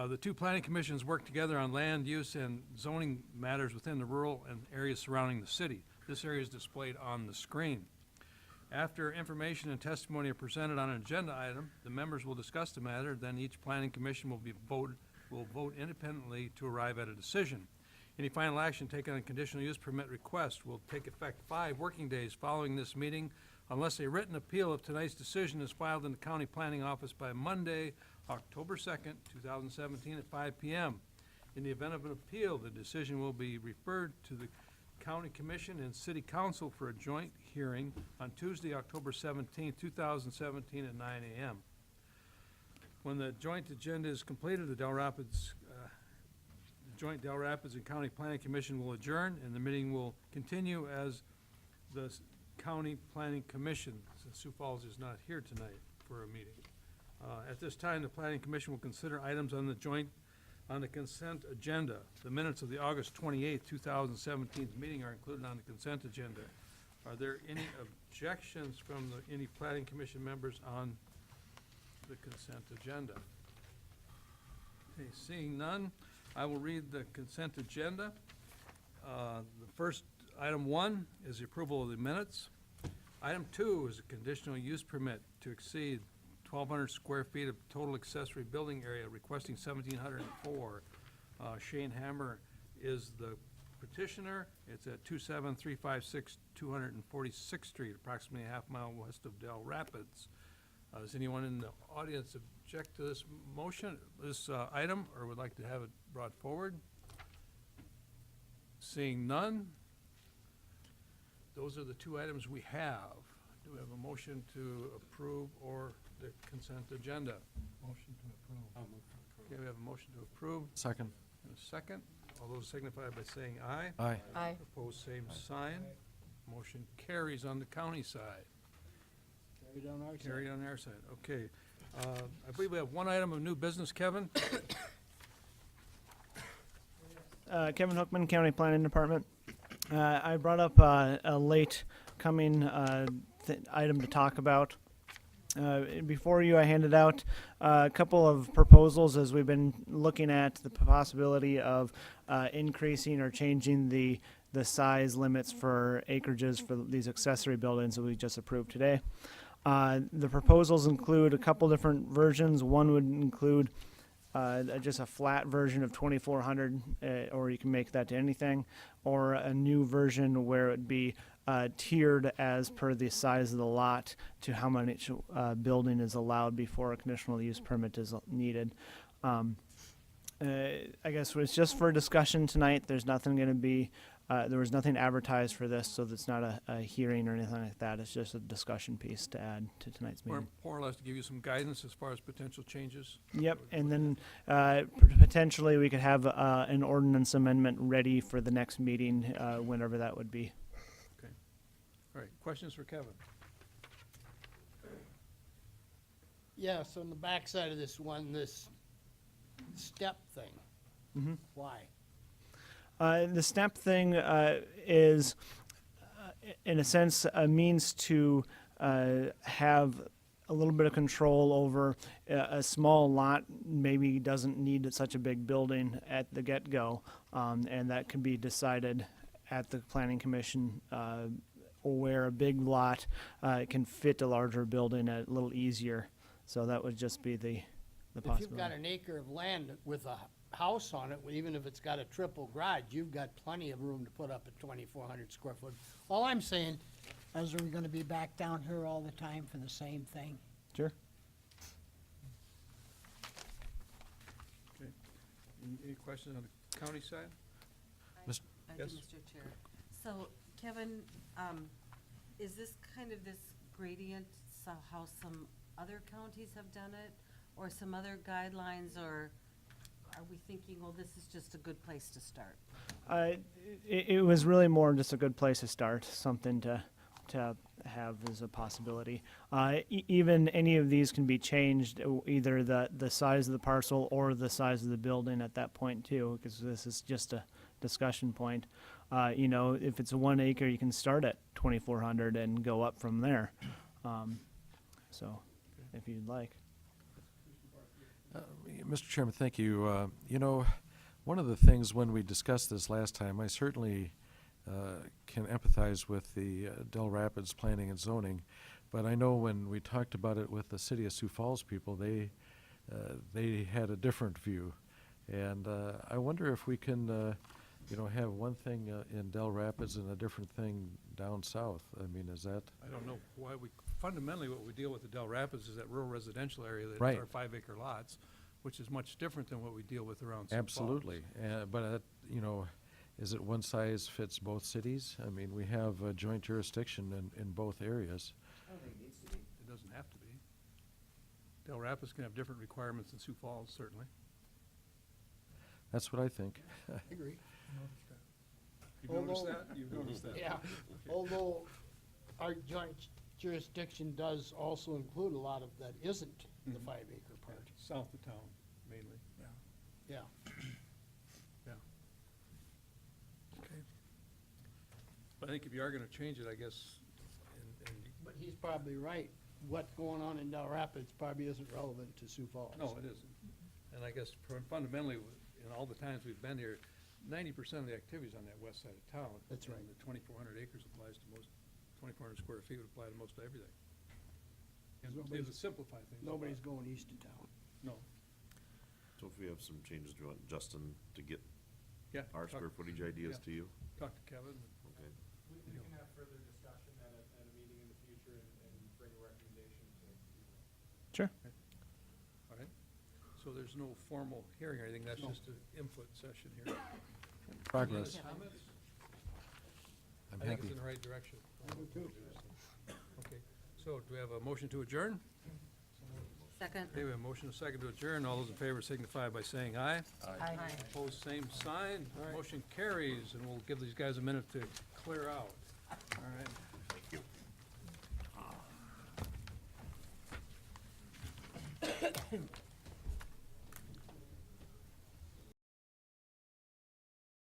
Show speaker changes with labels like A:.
A: The two planning commissions work together on land use and zoning matters within the rural and areas surrounding the city. This area is displayed on the screen. After information and testimony are presented on an agenda item, the members will discuss the matter, then each planning commission will vote independently to arrive at a decision. Any final action taken on conditional use permit request will take effect 5 working days following this meeting unless a written appeal of tonight's decision is filed in the county planning office by Monday, October 2nd, 2017 at 5 p.m. In the event of an appeal, the decision will be referred to the County Commission and City Council for a joint hearing on Tuesday, October 17, 2017 at 9 a.m. When the joint agenda is completed, the joint Del Rapids and County Planning Commission will adjourn, and the meeting will continue as the County Planning Commission, since Sioux Falls is not here tonight for a meeting. At this time, the Planning Commission will consider items on the consent agenda. The minutes of the August 28, 2017 meeting are included on the consent agenda. Are there any objections from any Planning Commission members on the consent agenda? Okay, seeing none, I will read the consent agenda. The first, item 1 is the approval of the minutes. Item 2 is a conditional use permit to exceed 1,200 square feet of total accessory building area, requesting 1,704. Shane Hammer is the petitioner. It's at 27356 246th Street, approximately a half mile west of Dell Rapids. Does anyone in the audience object to this motion, this item, or would like to have it brought forward? Seeing none, those are the 2 items we have. Do we have a motion to approve or the consent agenda? Motion to approve. I'll move to approve. Okay, we have a motion to approve.
B: Second.
A: And a second. All those signify by saying aye.
B: Aye.
C: Aye.
A: Opposed, same sign. Motion carries on the county side.
D: Carried on our side.
A: Carried on our side, okay. I believe we have one item of new business, Kevin.
E: Kevin Hookman, County Planning Department. I brought up a late coming item to talk about. Before you, I handed out a couple of proposals as we've been looking at the possibility of increasing or changing the size limits for acreages for these accessory buildings that we just approved today. The proposals include a couple different versions. One would include just a flat version of 2,400, or you can make that to anything, or a new version where it would be tiered as per the size of the lot to how much building is allowed before a conditional use permit is needed. I guess it's just for discussion tonight. There's nothing going to be, there was nothing advertised for this, so it's not a hearing or anything like that. It's just a discussion piece to add to tonight's meeting.
A: More or less to give you some guidance as far as potential changes.
E: Yep, and then potentially we could have an ordinance amendment ready for the next meeting, whenever that would be.
A: Okay. All right, questions for Kevin?
D: Yeah, so on the backside of this one, this step thing.
E: Mm-hmm.
D: Why?
E: The step thing is, in a sense, a means to have a little bit of control over a small lot. Maybe doesn't need such a big building at the get-go, and that can be decided at the Planning Commission, where a big lot can fit a larger building a little easier. So that would just be the possibility.
D: If you've got an acre of land with a house on it, even if it's got a triple garage, you've got plenty of room to put up a 2,400 square foot. All I'm saying is, are we gonna be back down here all the time for the same thing?
E: Sure.
A: Okay. Any questions on the county side?
C: I do,
A: Yes.
C: Mr. Chair. So, Kevin, is this kind of this gradient, so how some other counties have done it, or some other guidelines, or are we thinking, well, this is just a good place to start?
E: It was really more just a good place to start, something to have as a possibility. Even any of these can be changed, either the size of the parcel or the size of the building at that point too, because this is just a discussion point. If it's a 1 acre, you can start at 2,400 and go up from there. So, if you'd like.
B: Mr. Chairman, thank you. You know, one of the things when we discussed this last time, I certainly can empathize with the Dell Rapids planning and zoning, but I know when we talked about it with the city of Sioux Falls people, they had a different view. And I wonder if we can, you know, have one thing in Dell Rapids and a different thing down south. I mean, is that?
A: I don't know why fundamentally what we deal with the Dell Rapids is that rural residential area that
B: Right.
A: are 5-acre lots, which is much different than what we deal with around Sioux Falls.
B: Absolutely. But, you know, is it one size fits both cities? I mean, we have a joint jurisdiction in both areas.
A: It doesn't have to be. Dell Rapids can have different requirements than Sioux Falls, certainly.
B: That's what I think.
D: I agree.
A: You've noticed
D: Although-
A: that? You've noticed that?
D: Yeah, although our joint jurisdiction does also include a lot of that isn't the
A: Mhm.
D: 5-acre part.
A: South of town, mainly.
D: Yeah.
A: Yeah. Okay. But I think if you are gonna change it, I guess, and
D: But he's probably right. What's going on in Del Rapids probably isn't relevant to Sioux Falls.
A: no, it isn't. And I guess fundamentally, in all the times we've been here, 90% of the activities on that west side of town.
D: That's right.
A: And the 2,400 acres applies to most, 2,400 square feet would apply to most everything. And they would simplify things. a lot.
D: Nobody's going east of town.
A: No,
F: So if we have some changes, do you want Justin to get
A: yeah.
F: our
A: talk-
F: square footage ideas
A: yeah.
F: to you?
A: Talk to Kevin.
F: Okay.
G: We can have further discussion at a meeting in the future and bring a recommendation to you.
E: Sure.
A: All right. So there's no formal hearing or anything, that's
D: No.
A: just an input session here.
B: Progress.
A: Comments?
B: I'm
A: I think it's
B: happy.
A: in the right direction.
D: I do too.
A: Okay, so do we have a motion to adjourn?
C: Second.
A: Okay, we have a motion, a second to adjourn. All those in favor signify by saying aye.
C: Aye.
A: Opposed, same sign. Motion carries, and we'll give these guys a minute to clear out. All right.
F: Thank you.